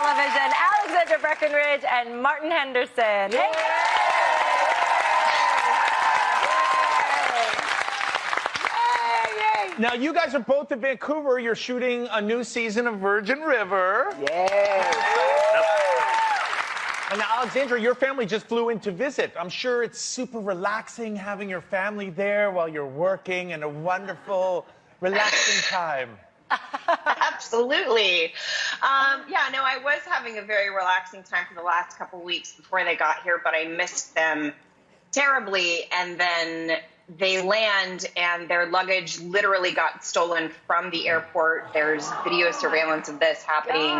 television, Alexandra Breckenridge and Martin Henderson. Hey. Now, you guys are both in Vancouver. You're shooting a new season of Virgin River. Yes. And now, Alexandra, your family just flew in to visit. I'm sure it's super relaxing having your family there while you're working and a wonderful, relaxing time. Absolutely. Yeah, no, I was having a very relaxing time for the last couple weeks before they got here, but I missed them terribly. And then they land and their luggage literally got stolen from the airport. There's video surveillance of this happening.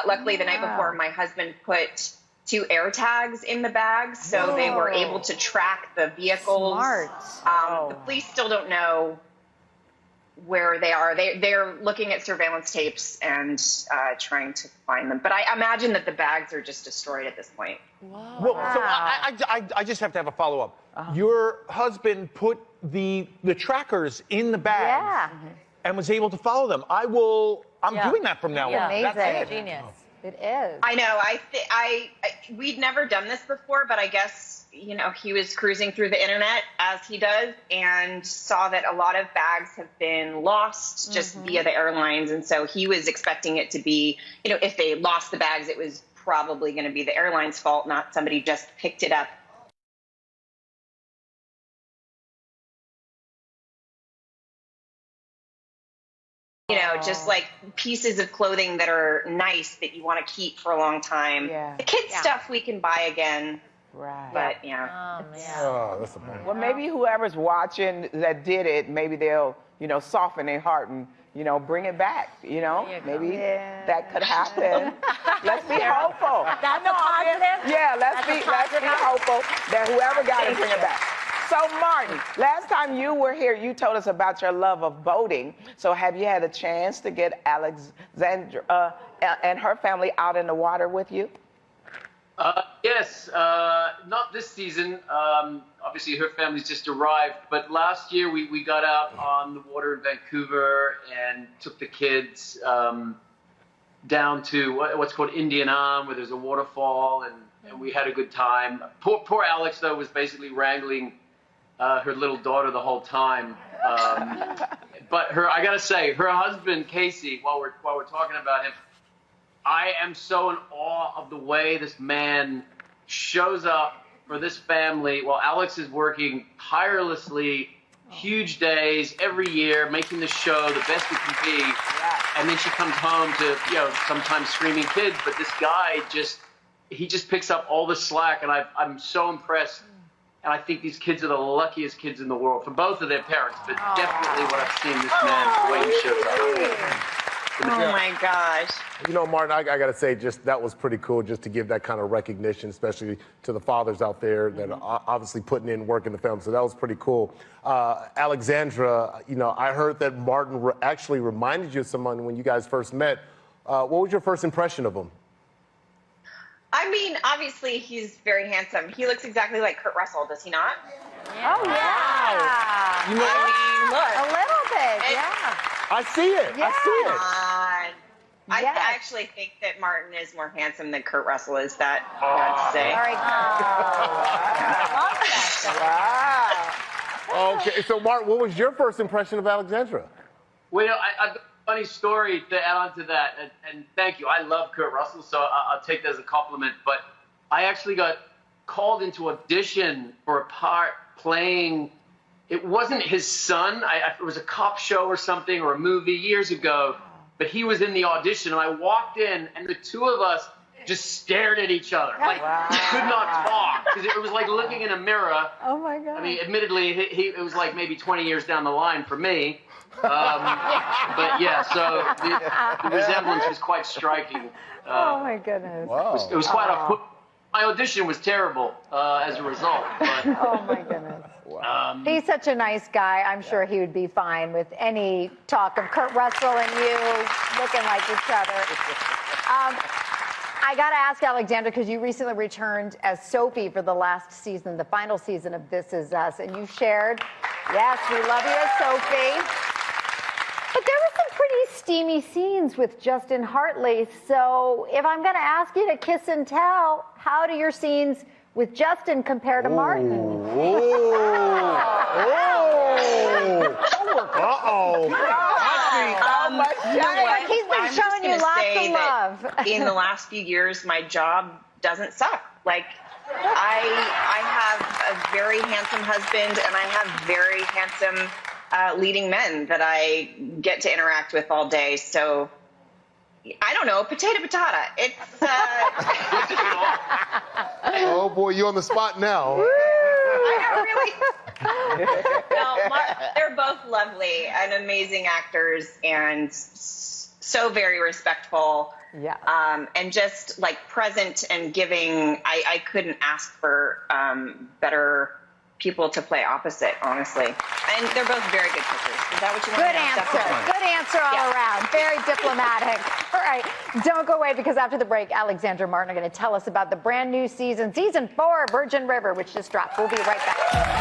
Luckily, the night before, my husband put 2 air tags in the bags, so they were able to track the vehicles. Smart. The police still don't know where they are. They're looking at surveillance tapes and trying to find them. But I imagine that the bags are just destroyed at this point. Well, so I just have to have a follow-up. Your husband put the trackers in the bags and was able to follow them. I'm doing that from now on. Amazing. That's it. Genius. It is. I know. We'd never done this before, but I guess, you know, he was cruising through the internet as he does and saw that a lot of bags have been lost just via the airlines. And so he was expecting it to be, you know, if they lost the bags, it was probably going to be the airline's fault, not somebody just picked it up. You know, just like pieces of clothing that are nice that you want to keep for a long time. The kids' stuff we can buy again. Right. But, yeah. Oh, that's a bummer. Well, maybe whoever's watching that did it, maybe they'll, you know, soften their heart and, you know, bring it back, you know? Maybe that could happen. Let's be hopeful. That's a positive. Yeah, let's be hopeful that whoever got it, bring it back. So, Martin, last time you were here, you told us about your love of boating. So have you had a chance to get Alexandra and her family out in the water with you? Yes, not this season. Obviously, her family's just arrived. But last year, we got out on the water in Vancouver and took the kids down to what's called Indian Arm, where there's a waterfall, and we had a good time. Poor Alex, though, was basically wrangling her little daughter the whole time. But I gotta say, her husband, Casey, while we're talking about him, I am so in awe of the way this man shows up for this family while Alex is working tirelessly, huge days every year, making the show the best it can be. And then she comes home to, you know, sometimes screaming kids, but this guy he just picks up all the slack, and I'm so impressed. And I think these kids are the luckiest kids in the world, for both of their parents, but definitely what I've seen this man, the way he shows up. Oh, my gosh. You know, Martin, I got to say, just that was pretty cool just to give that kind of recognition, especially to the fathers out there that are obviously putting in work in the film. So that was pretty cool. Alexandra, you know, I heard that Martin actually reminded you of someone when you guys first met. What was your first impression of him? I mean, obviously, he's very handsome. He looks exactly like Kurt Russell, does he not? Oh, yeah. You know, I mean, look. A little bit, yeah. I see it. I see it. I actually think that Martin is more handsome than Kurt Russell is. That I have to say. Wow. Okay, so Martin, what was your first impression of Alexandra? Well, you know, I've got a funny story to add on to that, and thank you. I love Kurt Russell, so I'll take that as a compliment. But I actually got called into audition for a part playing. It wasn't his son. It was a cop show or something, or a movie years ago. But he was in the audition, and I walked in, and the two of us just stared at each other. Like, could not talk, because it was like looking in a mirror. Oh, my God. I mean, admittedly, it was like maybe 20 years down the line for me. But yeah, so the resemblance was quite striking. Oh, my goodness. Wow. It was quite my audition was terrible as a result. But, oh, my goodness. He's such a nice guy. I'm sure he would be fine with any talk of Kurt Russell and you looking like each other. I got to ask Alexandra, because you recently returned as Sophie for the last season, the final season of This Is Us, and you shared, yes, we love you as Sophie. But there were some pretty steamy scenes with Justin Hartley. So if I'm going to ask you to kiss and tell, how do your scenes with Justin compare to Martin? He's been showing you lots of love. In the last few years, my job doesn't suck. Like, I have a very handsome husband, and I have very handsome leading men that I get to interact with all day. So, I don't know, potato. It's. Oh boy, you're on the spot now. I know, really. No, they're both lovely and amazing actors, and so very respectful. Yeah. And just like present and giving. I couldn't ask for better people to play opposite, honestly. And they're both very good cookers. Is that what you want Good to know? answer. Good answer all around. Very diplomatic. All right. Don't go away, because after the break, Alexandra and Martin are going to tell us about the brand new season 4, Virgin River, which just dropped. We'll be right back.